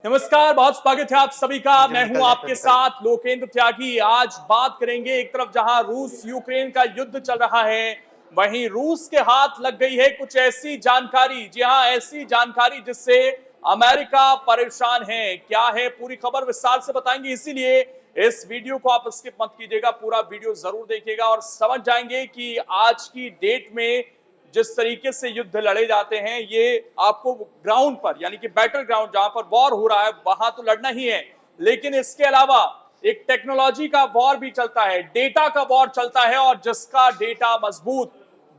नमस्कार, बहुत स्वागत है आप सभी का। मैं हूं आपके साथ लोकेंद्र त्यागी। आज बात करेंगे, एक तरफ जहां रूस यूक्रेन का युद्ध चल रहा है, वहीं रूस के हाथ लग गई है कुछ ऐसी जानकारी, जी हां, ऐसी जानकारी जिससे अमेरिका परेशान है। क्या है पूरी खबर विस्तार से बताएंगे, इसीलिए इस वीडियो को आप स्किप मत कीजिएगा, पूरा वीडियो जरूर देखिएगा और समझ जाएंगे कि आज की डेट में जिस तरीके से युद्ध लड़े जाते हैं, ये आपको ग्राउंड पर, यानी कि बैटल ग्राउंड जहां पर वॉर हो रहा है, वहां तो लड़ना ही है, लेकिन इसके अलावा एक टेक्नोलॉजी का वॉर भी चलता है, डेटा का वॉर चलता है, और जिसका डेटा मजबूत,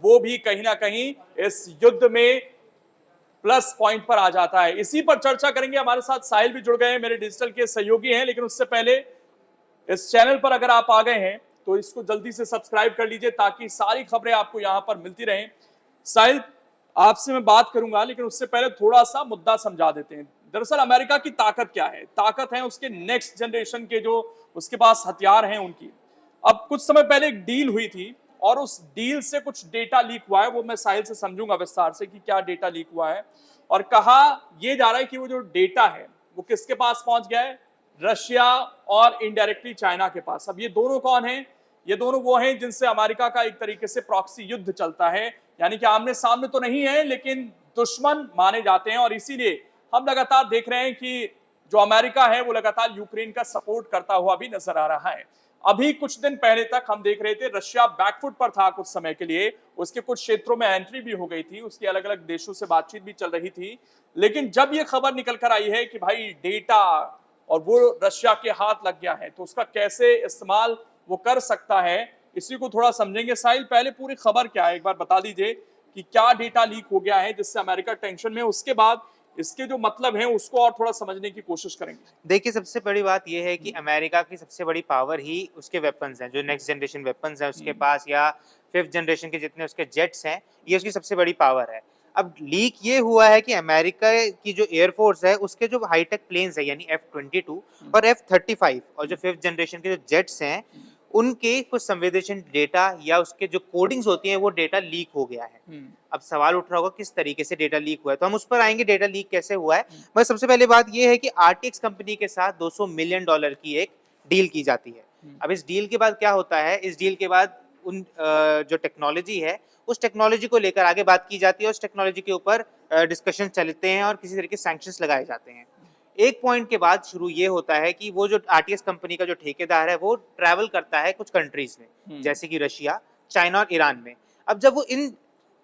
वो भी कहीं ना कहीं इस युद्ध में प्लस पॉइंट पर आ जाता है। इसी पर चर्चा करेंगे। हमारे साथ साहिल भी जुड़ गए हैं, मेरे डिजिटल के सहयोगी हैं, लेकिन उससे पहले इस चैनल पर अगर आप आ गए हैं तो इसको जल्दी से सब्सक्राइब कर लीजिए ताकि सारी खबरें आपको यहां पर मिलती रहें। साहिल, आपसे मैं बात करूंगा, लेकिन उससे पहले थोड़ा सा मुद्दा समझा देते हैं। दरअसल अमेरिका की ताकत क्या है? ताकत है उसके नेक्स्ट जनरेशन के जो उसके पास हथियार हैं उनकी। अब कुछ समय पहले एक डील हुई थी और उस डील से कुछ डेटा लीक हुआ है, वो मैं साहिल से समझूंगा विस्तार से कि क्या डेटा लीक हुआ है। और कहा यह जा रहा है कि वो जो डेटा है वो किसके पास पहुंच गया है? रशिया और इनडायरेक्टली चाइना के पास। अब ये दोनों कौन हैं? ये दोनों वो हैं जिनसे अमेरिका का एक तरीके से प्रॉक्सी युद्ध चलता है, यानी कि आमने सामने तो नहीं है लेकिन दुश्मन माने जाते हैं। और इसीलिए हम लगातार देख रहे हैं कि जो अमेरिका है वो लगातार यूक्रेन का सपोर्ट करता हुआ भी नजर आ रहा है। अभी कुछ दिन पहले तक हम देख रहे थे रशिया बैकफुट पर था कुछ समय के लिए, उसके कुछ क्षेत्रों में एंट्री भी हो गई थी, उसकी अलग अलग देशों से बातचीत भी चल रही थी। लेकिन जब ये खबर निकल कर आई है कि भाई डेटा और वो रशिया के हाथ लग गया है, तो उसका कैसे इस्तेमाल वो कर सकता है, इसी को थोड़ा समझेंगे। साहिल, पहले पूरी खबर क्या है एक बार बता दीजिए कि क्या डेटा लीक हो गया है जिससे अमेरिका टेंशन में, उसके बाद इसके जो मतलब है उसको और थोड़ा समझने की कोशिश करेंगे। देखिए, सबसे बड़ी बात ये है कि अमेरिका की सबसे बड़ी पावर ही उसके वेपन्स हैं, जो नेक्स्ट जनरेशन वेपन्स हैं उसके पास, या 5th जनरेशन के जितने उसके जेट्स हैं, ये उसकी सबसे बड़ी पावर है। अब लीक ये हुआ है कि अमेरिका की जो एयरफोर्स है, उसके जो हाईटेक प्लेन्स हैं, यानी F-22 और F-35 और जो 5th जनरेशन के जो जेट्स हैं, उनके कुछ संवेदनशील डेटा या उसके जो कोडिंग्स होती हैं, वो डेटा लीक हो गया है। अब सवाल उठ रहा होगा किस तरीके से डेटा लीक हुआ है, तो हम उस पर आएंगे, डेटा लीक कैसे हुआ है। बस सबसे पहले बात ये है कि आरटीएक्स कंपनी के साथ $200 मिलियन की एक डील की जाती है। अब इस डील के बाद क्या होता है, इस डील के बाद उन जो टेक्नोलॉजी है, उस टेक्नोलॉजी को लेकर आगे बात की जाती है, उस टेक्नोलॉजी के ऊपर डिस्कशन चलते हैं और किसी तरीके के सैंक्शंस लगाए जाते हैं। एक पॉइंट के बाद शुरू ये होता है कि वो जो आरटीएक्स कंपनी का जो ठेकेदार है, वो ट्रैवल करता है कुछ कंट्रीज में, जैसे कि रशिया, चाइना और ईरान में। अब जब वो इन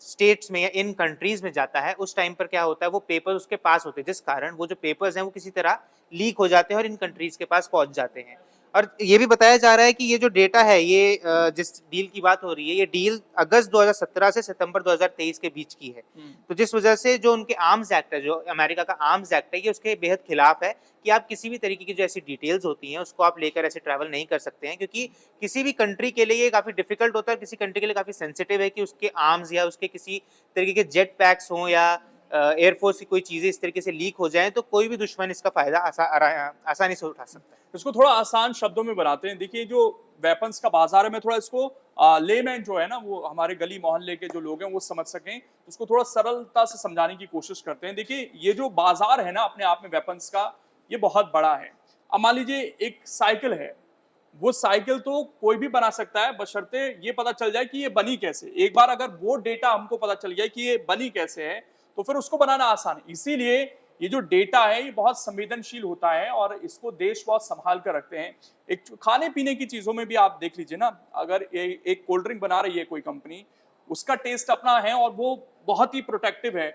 स्टेट्स में या इन कंट्रीज में जाता है, उस टाइम पर क्या होता है, वो पेपर्स उसके पास होते हैं, जिस कारण वो जो पेपर्स हैं वो किसी तरह लीक हो जाते हैं और इन कंट्रीज के पास पहुंच जाते हैं। और ये भी बताया जा रहा है कि ये जो डेटा है, ये जिस डील की बात हो रही है, ये डील अगस्त 2017 से सितंबर 2023 के बीच की है। तो जिस वजह से जो उनके आर्म्स एक्ट है, जो अमेरिका का आर्म्स एक्ट है, ये उसके बेहद खिलाफ है कि आप किसी भी तरीके की जो ऐसी डिटेल्स होती हैं उसको आप लेकर ऐसे ट्रैवल नहीं कर सकते हैं, क्योंकि किसी भी कंट्री के लिए ये काफी डिफिकल्ट होता है, किसी कंट्री के लिए काफी सेंसिटिव है कि उसके आर्म्स या उसके किसी तरीके के जेट पैक्स हों या एयरफोर्स की कोई चीजें इस तरीके से लीक हो जाएं, तो कोई भी दुश्मन इसका फायदा आसानी से उठा सकता है। इसको थोड़ा आसान शब्दों में बनाते हैं। देखिए, जो वेपन्स का बाजार है, मैं थोड़ा इसको लेमैन जो है ना, वो हमारे गली मोहल्ले के जो लोग हैं वो समझ सकें, उसको थोड़ा सरलता से समझाने की कोशिश करते हैं। देखिए, ये जो बाजार है ना अपने आप में वेपन्स का, ये बहुत बड़ा है। अब मान लीजिए एक साइकिल है, वो साइकिल तो कोई भी बना सकता है, बशर्ते ये पता चल जाए कि ये बनी कैसे। एक बार अगर वो डेटा हमको पता चल गया कि ये बनी कैसे है, तो फिर उसको बनाना आसान है। इसीलिए ये जो डेटा है ये बहुत संवेदनशील होता है और इसको देश बहुत संभाल कर रखते हैं। एक खाने पीने की चीजों में भी आप देख लीजिए ना, अगर एक कोल्ड ड्रिंक बना रही है कोई कंपनी, उसका टेस्ट अपना है और वो बहुत ही प्रोटेक्टिव है।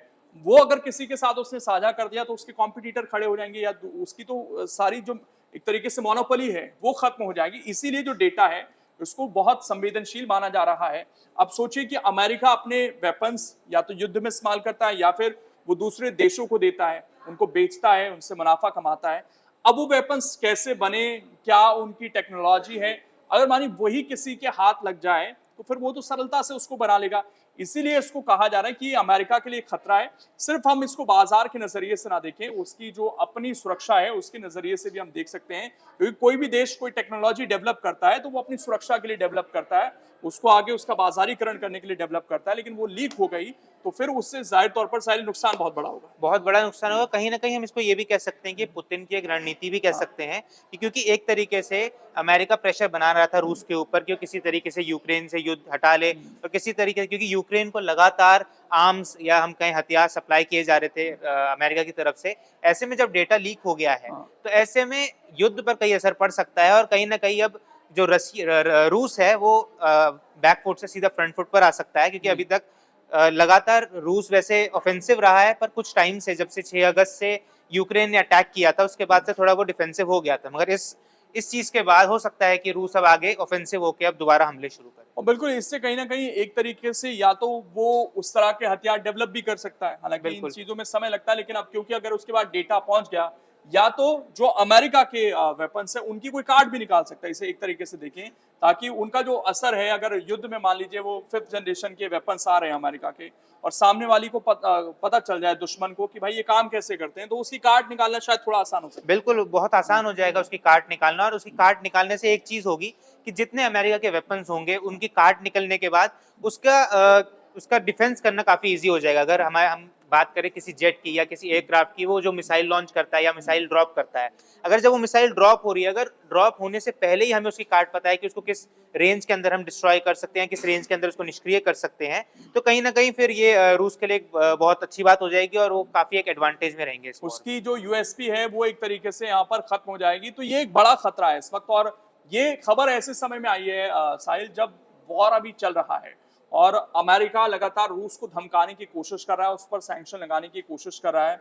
वो अगर किसी के साथ उसने साझा कर दिया तो उसके कॉम्पिटिटर खड़े हो जाएंगे, या उसकी तो सारी जो एक तरीके से मोनोपोली है वो खत्म हो जाएगी। इसीलिए जो डेटा है उसको बहुत संवेदनशील माना जा रहा है। अब सोचिए कि अमेरिका अपने वेपन्स या तो युद्ध में इस्तेमाल करता है या फिर वो दूसरे देशों को देता है, उनको बेचता है, उनसे मुनाफा कमाता है। अब वो वेपन्स कैसे बने, क्या उनकी टेक्नोलॉजी है, अगर मानी वही किसी के हाथ लग जाए तो फिर वो तो सरलता से उसको बना लेगा। इसीलिए इसको कहा जा रहा है कि अमेरिका के लिए खतरा है। सिर्फ हम इसको बाजार के नजरिए से ना देखें, उसकी जो अपनी सुरक्षा है उसके नजरिए से भी हम देख सकते हैं, क्योंकि कोई भी देश कोई टेक्नोलॉजी डेवलप करता है तो वो अपनी सुरक्षा के लिए डेवलप करता है, उसको आगे उसका बाजारीकरण करने के लिए डेवलप करता है। लेकिन वो लीक हो गई तो फिर उससे जाहिर तौर पर साहिल नुकसान बहुत बड़ा होगा। बहुत बड़ा नुकसान होगा। कहीं ना कहीं हम इसको ये भी कह सकते हैं कि पुतिन की एक रणनीति भी कह सकते हैं कि क्योंकि एक तरीके से अमेरिका प्रेशर बना रहा था रूस के ऊपर कि वो किसी तरीके से यूक्रेन से युद्ध हटा ले, और किसी तरीके से, क्योंकि यूक्रेन को लगातार आर्म्स या हम कहें हथियार सप्लाई किए जा रहे थे अमेरिका की तरफ से। ऐसे में जब डेटा लीक हो गया है तो ऐसे में युद्ध पर कई असर पड़ सकता है, और कहीं ना कहीं अब जो रूस है वो बैकफुट से सीधा फ्रंट फुट पर आ सकता है, क्योंकि अभी तक लगातार रूस वैसे ऑफेंसिव रहा है, पर कुछ टाइम से, जब से 6 अगस्त से यूक्रेन ने अटैक किया था उसके बाद से थोड़ा वो डिफेंसिव हो गया था, मगर इस चीज के बाद हो सकता है कि रूस अब आगे ऑफेंसिव होकर अब दोबारा हमले शुरू करे। और बिल्कुल इससे कहीं ना कहीं एक तरीके से या तो वो उस तरह के हथियार डेवलप भी कर सकता है, हालांकि इन बिल्कुल। चीजों में समय लगता है, लेकिन अब क्योंकि अगर उसके बाद डेटा पहुंच गया, या तो जो अमेरिका के वेपन्स है उनकी कोई कार्ड भी निकाल सकता है, इसे एक तरीके से देखें, ताकि उनका जो असर है, अगर युद्ध में मान लीजिए वो 5th जनरेशन के वेपन्स आ रहे हैं अमेरिका के, और सामने वाली को पता चल जाए दुश्मन को कि भाई ये काम कैसे करते हैं, तो उसकी कार्ड निकालना शायद थोड़ा आसान हो सकता है। बिल्कुल, बहुत आसान हो जाएगा उसकी कार्ड निकालना, और उसकी कार्ड निकालने से एक चीज होगी कि जितने अमेरिका के वेपन्स होंगे उनकी कार्ड निकलने के बाद उसका डिफेंस करना काफी इजी हो जाएगा। अगर हम बात करें किसी जेट की या किसी एयरक्राफ्ट की, वो जो मिसाइल लॉन्च करता है या मिसाइल ड्रॉप करता है, अगर जब वो मिसाइल ड्रॉप हो रही है, अगर ड्रॉप होने से पहले ही हमें उसकी कार्ड पता है कि उसको किस रेंज के अंदर हम डिस्ट्रॉय कर सकते हैं, किस रेंज के अंदर उसको निष्क्रिय कर सकते हैं, तो कहीं ना कहीं फिर ये रूस के लिए बहुत अच्छी बात हो जाएगी, और वो काफी एक एडवांटेज में रहेंगे। उसकी जो यूएसपी है वो एक तरीके से यहाँ पर खत्म हो जाएगी, तो ये एक बड़ा खतरा है इस वक्त। और ये खबर ऐसे समय में आई है साहिल, जब वॉर अभी चल रहा है और अमेरिका लगातार रूस को धमकाने की कोशिश कर रहा है, उस पर सैंक्शन लगाने की कोशिश कर रहा है।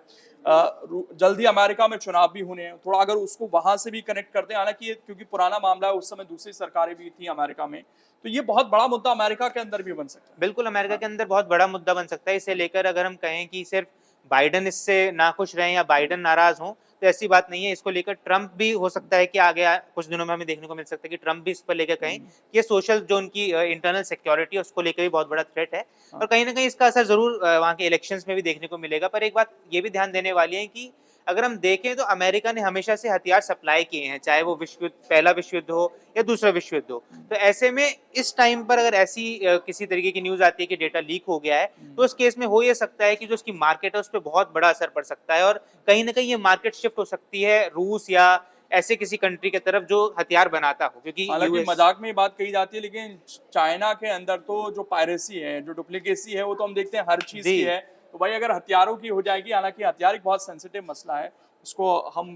जल्दी अमेरिका में चुनाव भी होने हैं, थोड़ा अगर उसको वहां से भी कनेक्ट करते हैं, हालांकि क्योंकि पुराना मामला है, उस समय दूसरी सरकारें भी थी अमेरिका में, तो ये बहुत बड़ा मुद्दा अमेरिका के अंदर भी बन सकता है। बिल्कुल, अमेरिका के अंदर बहुत बड़ा मुद्दा बन सकता है। इसे लेकर अगर हम कहें कि सिर्फ बाइडन इससे नाखुश रहे या बाइडन नाराज हो, तो ऐसी बात नहीं है। इसको लेकर ट्रंप भी हो सकता है कि आगे कुछ दिनों में हमें देखने को मिल सकता है कि ट्रंप भी इस पर लेकर कहें कि ये सोशल जो उनकी इंटरनल सिक्योरिटी है उसको लेकर भी बहुत बड़ा थ्रेट है, और कहीं ना कहीं इसका असर जरूर वहाँ के इलेक्शंस में भी देखने को मिलेगा। पर एक बात ये भी ध्यान देने वाली है कि अगर हम देखें तो अमेरिका ने हमेशा से हथियार सप्लाई किए हैं, चाहे वो विश्व युद्ध, पहला विश्व युद्ध हो या दूसरा विश्व युद्ध हो। तो ऐसे में इस टाइम पर अगर ऐसी किसी तरीके की न्यूज आती है कि डेटा लीक हो गया है, तो उस केस में हो ये सकता है कि जो उसकी मार्केट है उस पर बहुत बड़ा असर पड़ सकता है, और कहीं ना कहीं ये मार्केट शिफ्ट हो सकती है रूस या ऐसे किसी कंट्री की तरफ जो हथियार बनाता हो। क्योंकि हालांकि मजाक में ये बात कही जाती है, लेकिन चाइना के अंदर तो जो पायरेसी है, जो डुप्लीकेसी है, वो तो हम देखते हैं हर चीज की है। तो भाई अगर हथियारों की हो जाएगी, हालांकि हथियार एक बहुत सेंसिटिव मसला है, उसको हम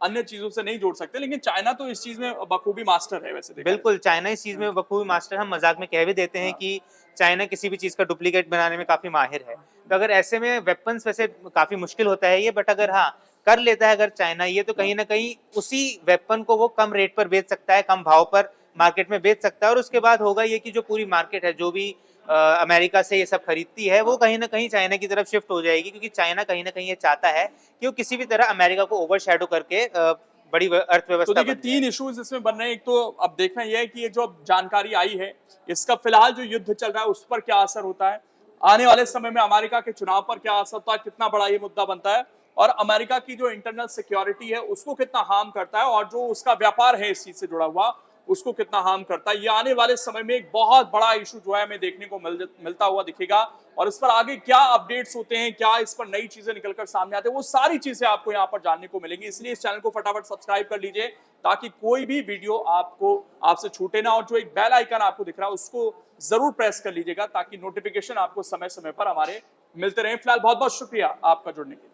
अन्य चीजों से नहीं जोड़ सकते, लेकिन चाइना तो इस चीज में बखूबी मास्टर है वैसे। बिल्कुल, चाइना इस चीज में बखूबी मास्टर। हम मजाक में कह भी देते हैं कि चाइना किसी भी चीज का डुप्लीकेट बनाने में काफी माहिर है। तो अगर ऐसे में वेपन्स वैसे काफी मुश्किल होता है ये, बट अगर हाँ कर लेता है अगर चाइना ये, तो कहीं ना कहीं उसी वेपन को वो कम रेट पर बेच सकता है, कम भाव पर मार्केट में बेच सकता है, और उसके बाद होगा ये कि जो पूरी मार्केट है, जो भी अमेरिका से ये सब खरीदती है, वो कहीं ना कहीं चाइना की तरफ शिफ्ट हो जाएगी, क्योंकि चाइना कहीं ना कहीं ये चाहता है कि वो किसी भी तरह अमेरिका को ओवरशैडो करके बड़ी अर्थव्यवस्था। तो देखिए 3 इश्यूज इसमें बन रहे हैं। एक तो अब देखना यह है कि ये जो जानकारी आई है, इसका फिलहाल जो युद्ध चल रहा है उस पर क्या असर होता है, आने वाले समय में अमेरिका के चुनाव पर क्या असर होता है, कितना बड़ा ये मुद्दा बनता है, और अमेरिका की जो इंटरनल सिक्योरिटी है उसको कितना हार्म करता है, और जो उसका व्यापार है इस चीज से जुड़ा हुआ उसको कितना हार्म करता है। ये आने वाले समय में एक बहुत बड़ा इशू जो है हमें देखने को मिलता हुआ दिखेगा, और इस पर आगे क्या अपडेट्स होते हैं, क्या इस पर नई चीजें निकलकर सामने आते हैं, वो सारी चीजें आपको यहाँ पर जानने को मिलेंगी। इसलिए इस चैनल को फटाफट सब्सक्राइब कर लीजिए, ताकि कोई भी वीडियो आपसे छूटे ना, और जो एक बेल आइकन आपको दिख रहा है उसको जरूर प्रेस कर लीजिएगा, ताकि नोटिफिकेशन आपको समय समय पर हमारे मिलते रहे। फिलहाल बहुत बहुत शुक्रिया आपका जुड़ने के लिए।